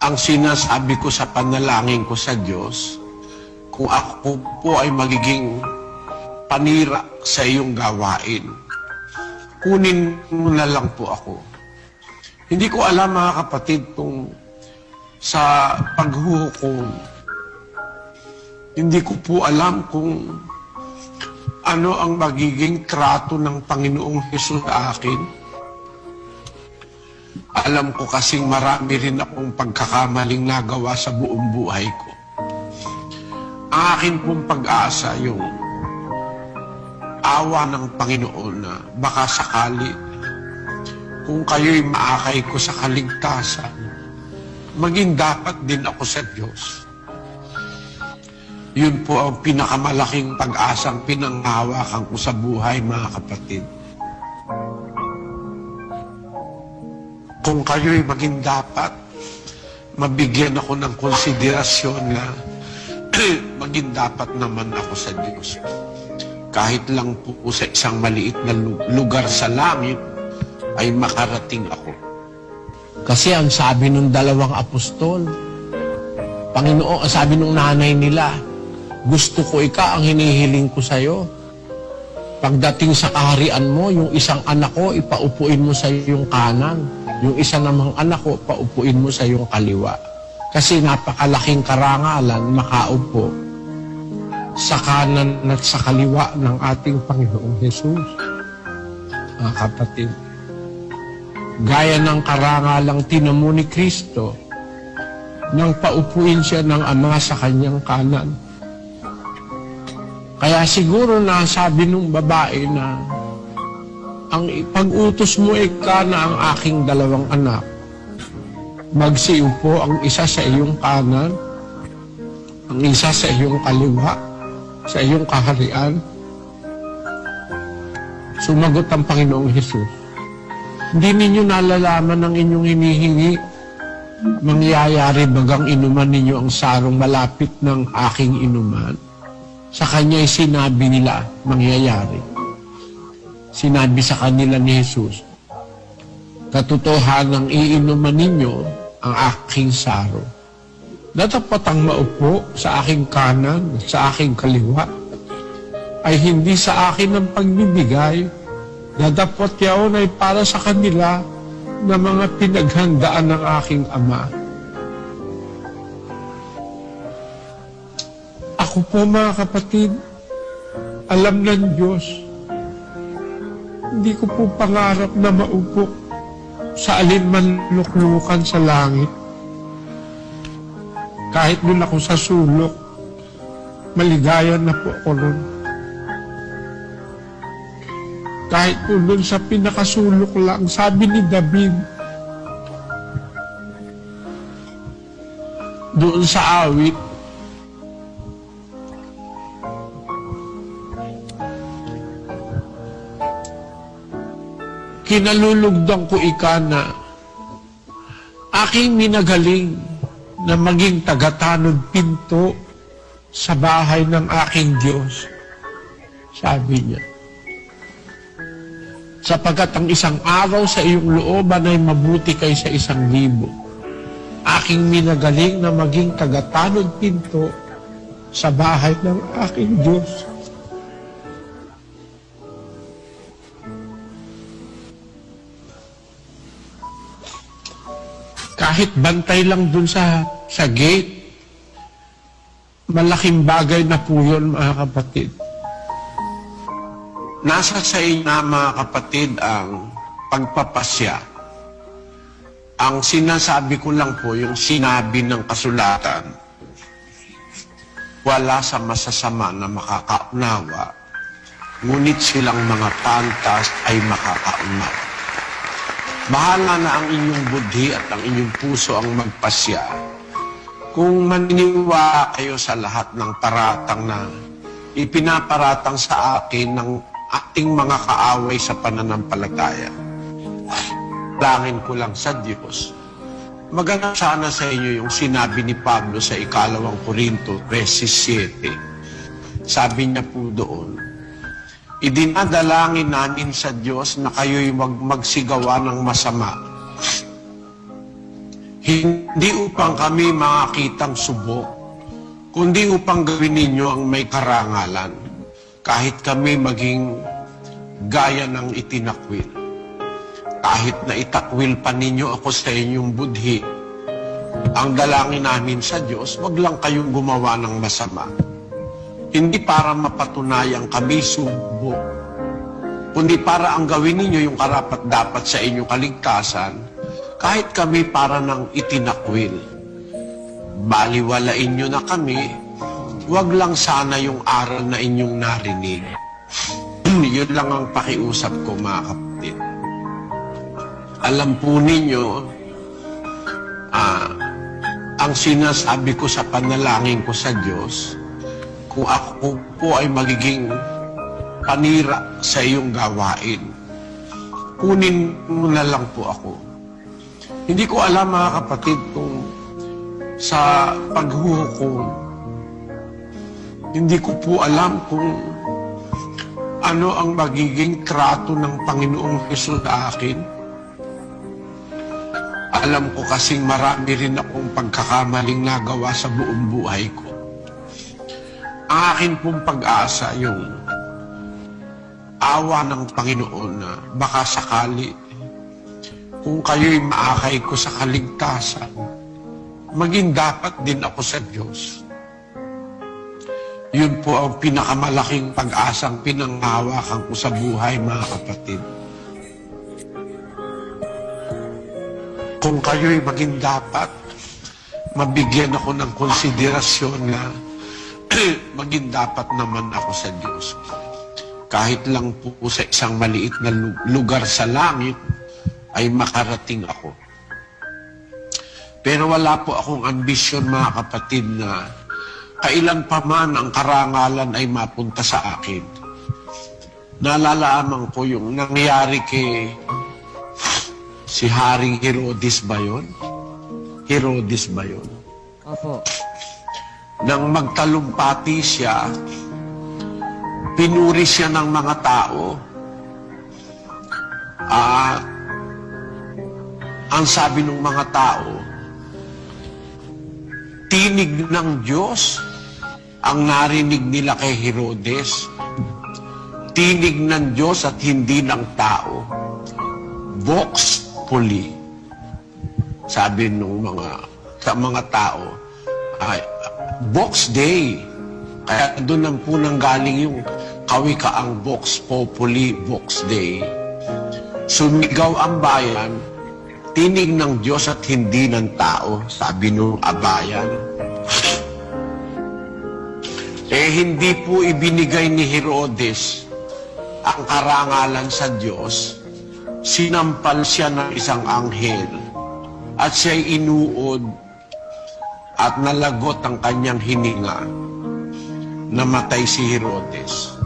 Ang sinasabi ko sa panalangin ko sa Diyos, kung ako po ay magiging panira sa iyong gawain, kunin mo na lang po ako. Hindi ko alam, mga kapatid, kung sa paghuhukom, hindi ko po alam kung ano ang magiging trato ng Panginoong Hesus sa akin. Alam ko kasing marami rin akong pagkakamaling nagawa sa buong buhay ko. Ang akin pong pag-asa, yung awa ng Panginoon na baka sakali, kung kayo'y maakay ko sa kaligtasan, maging dapat din ako sa Diyos. Yun po ang pinakamalaking pag-asang pinanghawakan ko sa buhay, mga kapatid. Kung kayo'y maging dapat, mabigyan ako ng konsiderasyon na maging dapat naman ako sa Diyos. Kahit lang po sa isang maliit na lugar sa langit, ay makarating ako. Kasi ang sabi ng dalawang apostol, Panginoon, sabi ng nanay nila, gusto ko ang hinihiling ko sa'yo. Pagdating sa kaharian mo, yung isang anak ko, ipaupuin mo sa iyong kanan. Yung isa namang anak ko, paupuin mo sa iyong kaliwa. Kasi napakalaking karangalan makaupo sa kanan at sa kaliwa ng ating Panginoong Hesus. Mga kapatid, gaya ng karangalang tinamo ni Kristo nang paupuin siya ng Ama sa kanyang kanan. Kaya siguro na sabi nung babae na ang pag-utos mo na ang aking dalawang anak. Magsiupo ang isa sa iyong kanan, ang isa sa iyong kaliwa, sa iyong kaharian. Sumagot ang Panginoong Hesus. Hindi ninyo nalalaman ang inyong hinihingi. Mangyayari bagang inuman ninyo ang sarong malapit ng aking inuman. Sa kanya'y sinabi nila, mangyayari. Sinabi sa kanila ni Jesus, katotohanang iinuman ninyo ang aking saro. Natapat ang maupo sa aking kanan at sa aking kaliwa ay hindi sa akin ang pagbibigay. Natapat yaon ay para sa kanila na mga pinaghandaan ng aking Ama. Ako po, mga kapatid, alam ng Diyos, hindi ko po pangarap na maupo sa alinman luklukan sa langit. Kahit doon ako sa sulok, maligaya na po ako nun. Kahit po doon sa pinakasulok lang, sabi ni David, doon sa awit, kinalulugdang ko na aking minagaling na maging tagatanod pinto sa bahay ng aking Diyos. Sabi niya, sapagkat ang isang araw sa iyong looban ay mabuti kaysa 1,000. Aking minagaling na maging tagatanod pinto sa bahay ng aking Diyos. Kahit bantay lang dun sa gate, malaking bagay na po yun, mga kapatid. Nasa sa inyo, mga kapatid, ang pagpapasya. Ang sinasabi ko lang po, yung sinabi ng kasulatan, wala sa masasama na makakaunawa, ngunit silang mga pantas ay makakaunawa. Bahala na ang inyong budhi at ang inyong puso ang magpasya. Kung maniniwala kayo sa lahat ng paratang na ipinaparatang sa akin ng ating mga kaaway sa pananampalataya. Langin ko lang sa Diyos. Maganda sana sa inyo yung sinabi ni Pablo sa 2 Korinto 13:7. Sabi niya po doon, idinadalangin namin sa Diyos na kayo'y magsigawa ng masama. Hindi upang kami makakitang subok, kundi upang gawin ninyo ang may karangalan, kahit kami maging gaya ng itinakwil. Kahit na itakwil pa ninyo ako sa inyong budhi, ang dalangin namin sa Diyos, wag lang kayong gumawa ng masama. Hindi para mapatunayan kami subok, kundi para ang gawin ninyo yung karapat-dapat sa inyong kaligtasan, kahit kami para ng itinakwil. Baliwalain nyo na kami, wag lang sana yung aral na inyong narinig. Yun lang ang pakiusap ko, mga kapatid. Alam po ninyo, ang sinasabi ko sa panalangin ko sa Diyos, kung ako po ay magiging panira sa iyong gawain, kunin mo na lang po ako. Hindi ko alam, mga kapatid, kung sa paghuhukom, hindi ko po alam kung ano ang magiging trato ng Panginoong Hesus sa akin. Alam ko kasing marami rin akong pagkakamaling nagawa sa buong buhay ko. Ang akin pong pag-asa, yung awa ng Panginoon na baka sakali, kung kayo'y maakay ko sa kaligtasan, maging dapat din ako sa Diyos. Yun po ang pinakamalaking pag-asang pinanghawakan ko sa buhay, mga kapatid. Kung kayo'y maging dapat, mabigyan ako ng konsiderasyon na maging dapat naman ako sa Diyos. Kahit lang po sa isang maliit na lugar sa langit, ay makarating ako. Pero wala po akong ambisyon, mga kapatid, na kailan pa man ang karangalan ay mapunta sa akin. Nalalaman ko yung nangyari kay si Haring Herodes ba yun? Herodes ba yun? Opo. Nang magtalumpati siya, pinuri siya ng mga tao. Ang sabi ng mga tao, tinig ng Diyos ang narinig nila kay Herodes. Tinig ng Diyos at hindi ng tao. Vox Populi. Sabi nung mga tao, Vox Dei. Kaya doon ang punang galing yung kawikaang Vox Populi, Vox Dei. Sumigaw ang bayan, tinig ng Diyos at hindi ng tao, sabi nung abayan. Hindi po ibinigay ni Herodes ang karangalan sa Diyos. Sinampal siya ng isang anghel at siya'y inuod at nalagot ang kanyang hininga. Namatay si Herodes.